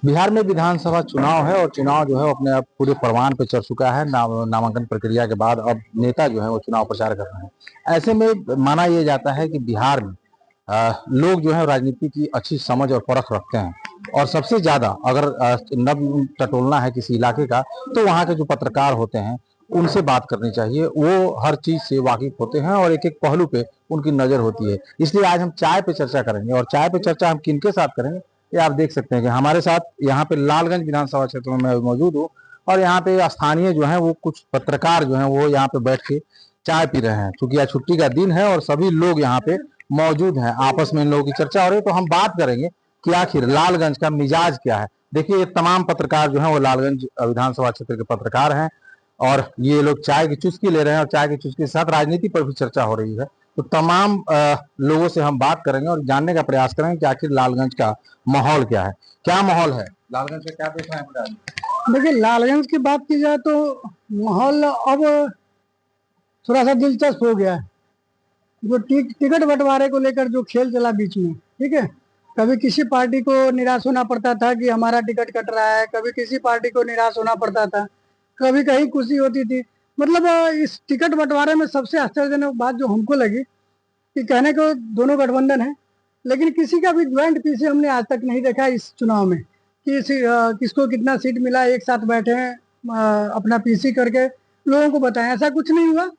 बिहार में विधानसभा चुनाव है और चुनाव जो है वो अपने आप पूरे परवान पे चढ़ चुका है। नामांकन प्रक्रिया के बाद अब नेता जो है वो चुनाव प्रचार कर रहे हैं। ऐसे में माना यह जाता है कि बिहार में लोग जो है राजनीति की अच्छी समझ और परख रखते हैं और सबसे ज्यादा अगर नब टटोलना है किसी इलाके का तो वहाँ के जो पत्रकार होते हैं उनसे बात करनी चाहिए। वो हर चीज से वाकिफ होते हैं और एक एक पहलू पे उनकी नजर होती है। इसलिए आज हम चाय पे चर्चा करेंगे और चाय पे चर्चा हम किनके साथ करेंगे ये आप देख सकते हैं कि हमारे साथ यहाँ पे लालगंज विधानसभा क्षेत्र में मैं मौजूद हूँ और यहाँ पे स्थानीय जो है वो कुछ पत्रकार जो है वो यहाँ पे बैठ के चाय पी रहे हैं। क्योंकि आज छुट्टी का दिन है और सभी लोग यहाँ पे मौजूद हैं, आपस में इन लोगों की चर्चा हो रही है। तो हम बात करेंगे कि आखिर लालगंज का मिजाज क्या है। देखिए ये तमाम पत्रकार जो है वो लालगंज विधानसभा क्षेत्र के पत्रकार हैं और ये लोग चाय की चुस्की ले रहे हैं और चाय की चुस्की के साथ राजनीति पर भी चर्चा हो रही है। तो तमाम लोगों से हम बात करेंगे और जानने का प्रयास करेंगे कि आखिर लालगंज का माहौल क्या है। क्या माहौल है लालगंज का, क्या देख रहे हैं? देखिए लालगंज की बात की जाए तो माहौल अब थोड़ा सा दिलचस्प हो गया है। जो टिकट बंटवारे को लेकर जो खेल चला बीच में, ठीक है, कभी किसी पार्टी को निराश होना पड़ता था कि हमारा टिकट कट रहा है, कभी किसी पार्टी को निराश होना पड़ता था, कभी कहीं खुशी होती थी। मतलब इस टिकट बंटवारे में सबसे आश्चर्यजनक बात जो हमको लगी कि कहने को दोनों गठबंधन है लेकिन किसी का भी ज्वाइंट पीसी हमने आज तक नहीं देखा इस चुनाव में कि किसको कितना सीट मिला, एक साथ बैठे हैं अपना पीसी करके लोगों को बताएं। ऐसा कुछ नहीं हुआ।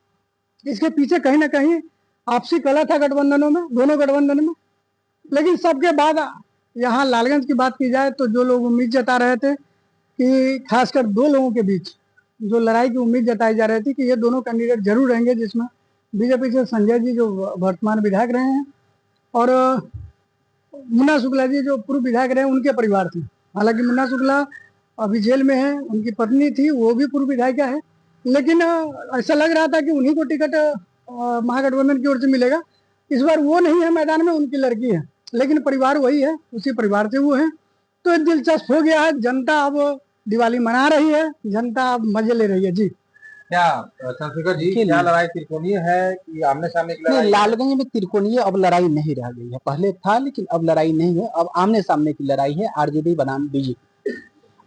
इसके पीछे कहीं ना कहीं आपसी कला था गठबंधनों में, दोनों गठबंधन में। लेकिन सबके बाद यहाँ लालगंज की बात की जाए तो जो लोग उम्मीद जता रहे थे कि खासकर दो लोगों के बीच जो लड़ाई की उम्मीद जताई जा रही थी कि ये दोनों कैंडिडेट जरूर रहेंगे, जिसमें बीजेपी से संजय जी जो वर्तमान विधायक रहे हैं और मुन्ना शुक्ला जी जो पूर्व विधायक रहे उनके परिवार थे। हालांकि मुन्ना शुक्ला अभी जेल में है, उनकी पत्नी थी वो भी पूर्व विधायिका है, लेकिन ऐसा लग रहा था कि उन्हीं को टिकट महागठबंधन की ओर से मिलेगा। इस बार वो नहीं है मैदान में, उनकी लड़की है, लेकिन परिवार वही है, उसी परिवार से वो है। तो दिलचस्प हो गया है। जनता अब दिवाली मना रही है, जनता अब मजे ले रही है। जी क्या चंद्रशेखर जी, क्या लड़ाई त्रिकोणीय है कि आमने सामने की लड़ाई? लालगंज में त्रिकोणीय अब लड़ाई नहीं रह गई है, पहले था लेकिन अब लड़ाई नहीं है, अब आमने सामने की लड़ाई है आरजेडी बनाम बीजेपी।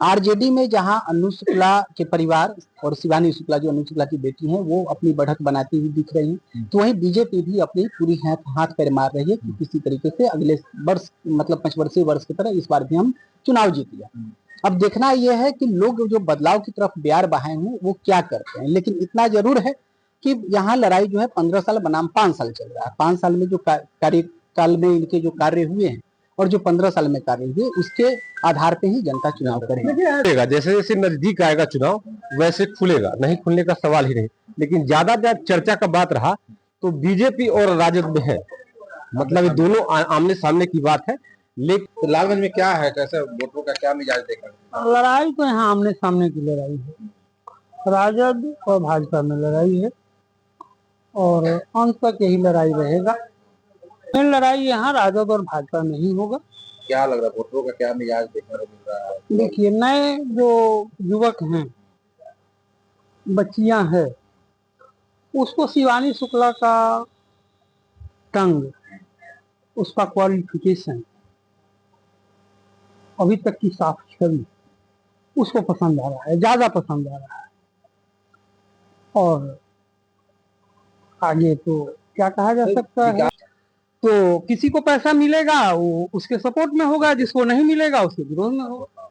आरजेडी में जहां अनु शुक्ला के परिवार और शिवानी शुक्ला जो अनु शुक्ला की बेटी है वो अपनी बढ़त बनाती हुई दिख रही है, तो वहीं बीजेपी भी अपनी पूरी हाथ पैर मार रही है कि किसी तरीके से अगले वर्ष मतलब 5 वर्षीय वर्ष की तरह इस बार भी हम चुनाव जीत लिया। अब देखना यह है कि लोग जो बदलाव की तरफ प्यार बहाए हैं वो क्या करते हैं। लेकिन इतना जरूर है कि यहाँ लड़ाई जो है 15 साल बनाम 5 साल चल रहा है। 5 साल में जो कार्यकाल में इनके जो कार्य हुए हैं और जो 15 साल में कार्य हुए उसके आधार पे ही जनता चुनाव करेगी। जैसे जैसे नजदीक आएगा चुनाव वैसे खुलेगा, नहीं खुलने का सवाल ही नहीं। लेकिन ज्यादा चर्चा का बात रहा तो बीजेपी और राजद में है, मतलब ये दोनों आमने सामने की बात है। लेकिन लालगंज में क्या है, कैसे वोटरों का क्या मिजाज देख रहे हैं? लड़ाई तो यहाँ आमने सामने की लड़ाई है, राजद और भाजपा में लड़ाई है और अंत तक यही लड़ाई रहेगा। लड़ाई यहाँ राजद और भाजपा में ही होगा। क्या लग रहा है वोटरों का क्या मिजाज देखने को मिल रहा है? देखिए नए जो युवक हैं, बच्चियां हैं, उसको शिवानी शुक्ला का टंग, उसका क्वालिफिकेशन, अभी तक की साफ छवि उसको पसंद आ रहा है, ज्यादा पसंद आ रहा है। और आगे तो क्या कहा जा सकता है, तो किसी को पैसा मिलेगा वो उसके सपोर्ट में होगा, जिसको नहीं मिलेगा उसके विरोध में होगा।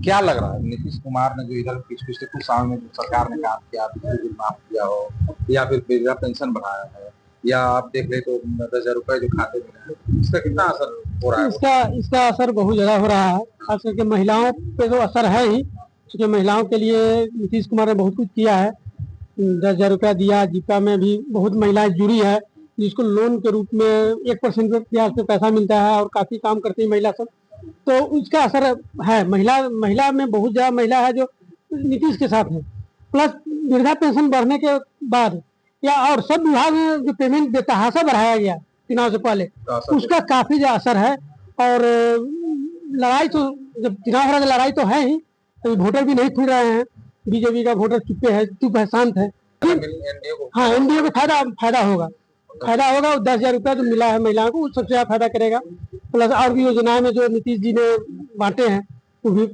क्या लग रहा है नीतीश कुमार ने जो इधर पिछले कुछ साल में जो सरकार ने काम किया, बिजली बिल माफ किया हो या फिर वृद्धा पेंशन बढ़ाया है या आप देख ले तो 10,000 रुपए जो खाते में, इसका कितना असर हो रहा है? इसका असर बहुत ज्यादा हो रहा है, खास करके महिलाओं पे तो असर है ही, क्योंकि महिलाओं के लिए नीतीश कुमार ने बहुत कुछ किया है। 10,000 रुपया दिया, जीविका में भी बहुत महिलाएं जुड़ी है, जिसको लोन के रूप में 1% ब्याज पे पैसा मिलता है और काफी काम करती है महिला सब, तो उसका असर है। महिला में बहुत ज्यादा महिला है जो नीतीश के साथ है। प्लस वृद्धा पेंशन बढ़ने के बाद या और सब विभाग में जो पेमेंट देता है सब बढ़ाया गया चुनाव से पहले, उसका काफी ज्यादा असर है। और लड़ाई तो जब चुनाव हो रहा है लड़ाई तो है ही, तो वोटर भी नहीं खुल रहे हैं, बीजेपी का वोटर चुप है, शांत है। हाँ, एनडीए को फायदा होगा। 10,000 रुपया जो मिला है महिलाओं को, सबसे ज्यादा फायदा करेगा। प्लस और भी योजनाएं में जो नीतीश जी ने बांटे हैं वो भी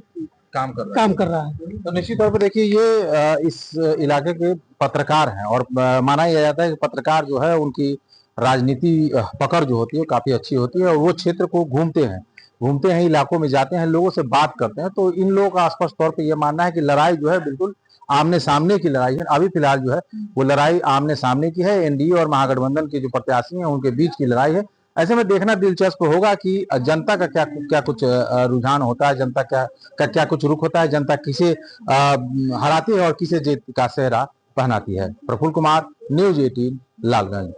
काम कर रहा है। काम कर रहा है। तो निश्चित तौर पर देखिए ये इस इलाके के पत्रकार हैं और माना यह जाता है कि पत्रकार जो है उनकी राजनीति पकड़ जो होती है काफी अच्छी होती है और वो क्षेत्र को घूमते हैं इलाकों में जाते हैं लोगों से बात करते हैं। तो इन लोगों का स्पष्ट तौर पे ये मानना है कि लड़ाई जो है बिल्कुल आमने सामने की लड़ाई है। अभी फिलहाल जो है वो लड़ाई आमने सामने की है। एनडीए और महागठबंधन के जो प्रत्याशी हैं उनके बीच की लड़ाई है। ऐसे में देखना दिलचस्प होगा कि जनता का क्या कुछ रुझान होता है, जनता क्या कुछ रुख होता है, जनता किसे हराती है और किसे जीत का सेहरा पहनाती है। प्रफुल्ल कुमार, न्यूज़ 18, लालगंज।